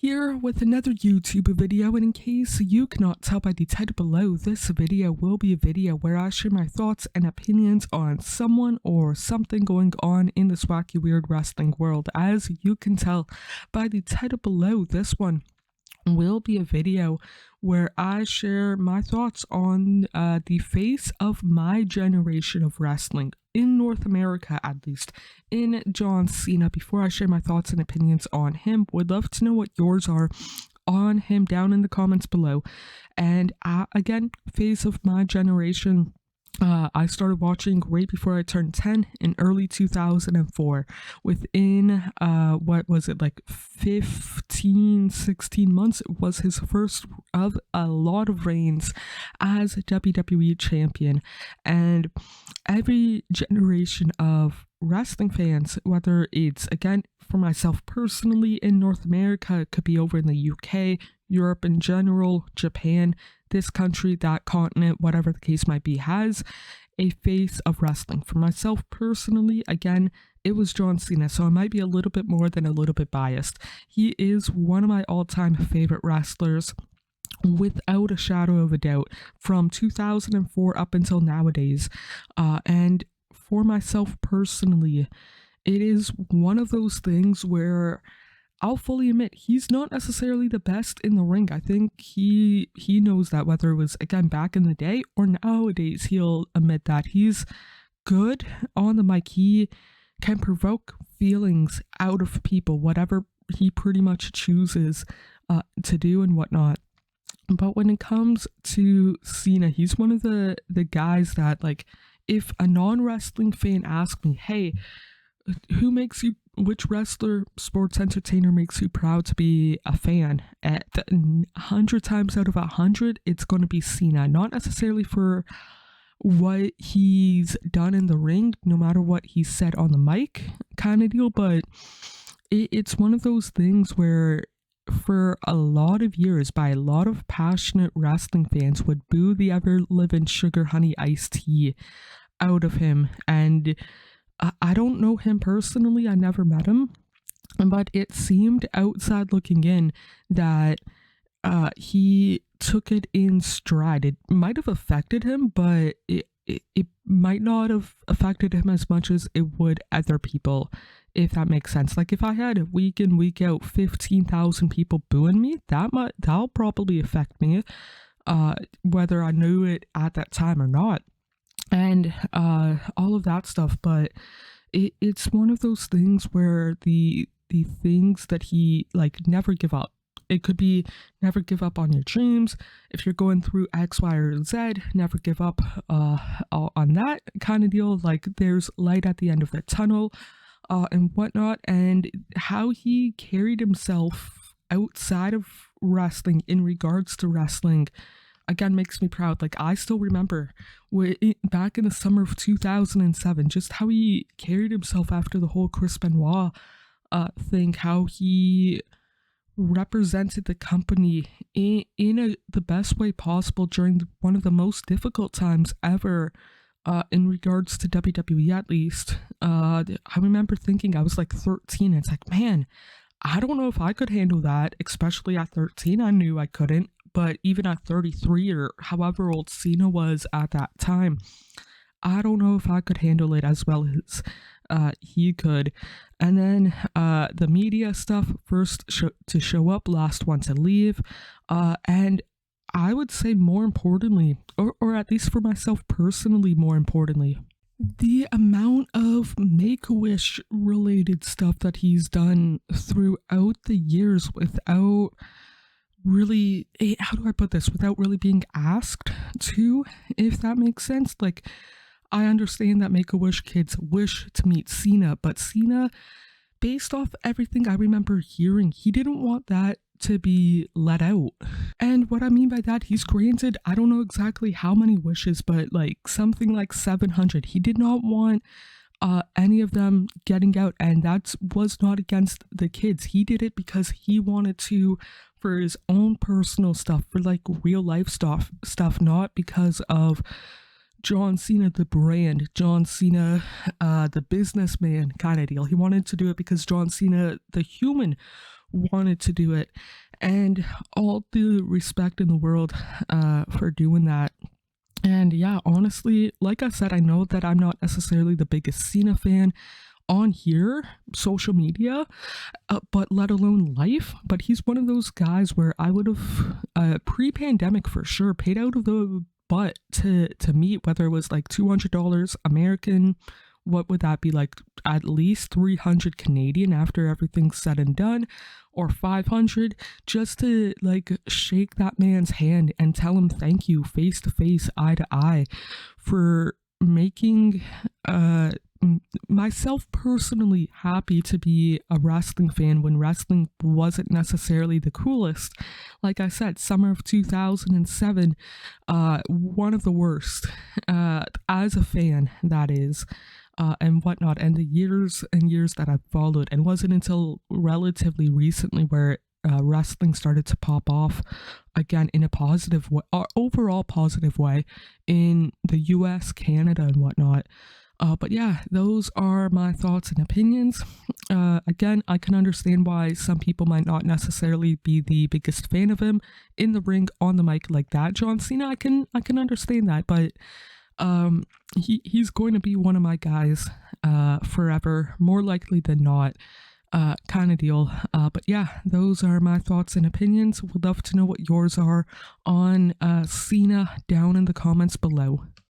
Here with another YouTube video, and in case you cannot tell by the title below, this video will be a video where I share my thoughts and opinions on someone or something going on in this wacky weird wrestling world. As you can tell by the title below, this one will be a video where I share my thoughts on the face of my generation of wrestling, in North America at least, in John Cena. Before I share my thoughts and opinions on him, would love to know what yours are on him down in the comments below. And again, face of my generation, I started watching right before I turned 10 in early 2004. Within, what was it, like 15, 16 months, it was his first of a lot of reigns as WWE champion. And every generation of wrestling fans, whether it's, again, for myself personally in North America, it could be over in the UK, Europe in general, Japan, this country, that continent, whatever the case might be, has a face of wrestling. For myself personally, again, it was John Cena, so I might be a little bit more than a little bit biased. He is one of my all-time favorite wrestlers, without a shadow of a doubt, from 2004 up until nowadays. And for myself personally, it is one of those things where I'll fully admit he's not necessarily the best in the ring. I think he knows that, whether it was, again, back in the day or nowadays, he'll admit that he's good on the mic. He can provoke feelings out of people, whatever he pretty much chooses to do and whatnot. But when it comes to Cena, he's one of the guys that, like, if a non-wrestling fan asks me, hey, which wrestler, sports entertainer makes you proud to be a fan? At 100 times out of 100, it's going to be Cena. Not necessarily for what he's done in the ring, no matter what he said on the mic kind of deal, but it's one of those things where for a lot of years, by a lot of passionate wrestling fans, would boo the ever-living sugar honey iced tea out of him. And I don't know him personally, I never met him, but it seemed, outside looking in, that he took it in stride. It might have affected him, but it might not have affected him as much as it would other people, if that makes sense. Like, if I had week in, week out 15,000 people booing me, that'll probably affect me, whether I knew it at that time or not, and all of that stuff. But it's one of those things where the things that he, like, never give up. It could be never give up on your dreams. If you're going through X, Y, or Z, never give up on that kind of deal. Like, there's light at the end of the tunnel, and whatnot. And how he carried himself outside of wrestling in regards to wrestling, again, makes me proud. Like, I still remember back in the summer of 2007, just how he carried himself after the whole Chris Benoit thing, how he represented the company in the best way possible during one of the most difficult times ever, in regards to WWE, at least. I remember thinking, I was like 13, it's like, man, I don't know if I could handle that, especially at 13. I knew I couldn't, but even at 33 or however old Cena was at that time, I don't know if I could handle it as well as he could. And then the media stuff, first to show up, last one to leave, and I would say more importantly, or at least for myself personally, more importantly, the amount of Make-A-Wish related stuff that he's done throughout the years without really, how do I put this, without really being asked to, if that makes sense. Like, I understand that Make-A-Wish kids wish to meet Cena, but Cena, based off everything I remember hearing, he didn't want that to be let out. And what I mean by that, he's granted, I don't know exactly how many wishes, but like something like 700. He did not want any of them getting out, and that was not against the kids. He did it because he wanted to, for his own personal stuff, for like real life stuff, not because of John Cena the brand, John Cena the businessman kind of deal. He wanted to do it because John Cena the human wanted to do it. And all the respect in the world for doing that. And yeah, honestly, like I said, I know that I'm not necessarily the biggest Cena fan on here, social media, but let alone life. But he's one of those guys where I would have, pre-pandemic for sure, paid out of the butt to meet, whether it was like $200 American, what would that be, like at least 300 Canadian after everything's said and done, or 500, just to like shake that man's hand and tell him thank you face to face, eye to eye, for making myself personally happy to be a wrestling fan when wrestling wasn't necessarily the coolest. Like I said, summer of 2007, one of the worst, as a fan, that is. And whatnot, and the years and years that I've followed, and it wasn't until relatively recently where wrestling started to pop off again in a positive way, or overall positive way, in the US, Canada, and whatnot. But yeah, those are my thoughts and opinions. Again, I can understand why some people might not necessarily be the biggest fan of him in the ring, on the mic like that. John Cena, I can understand that, but he's going to be one of my guys forever, more likely than not, kind of deal. But yeah, those are my thoughts and opinions. Would love to know what yours are on Cena down in the comments below.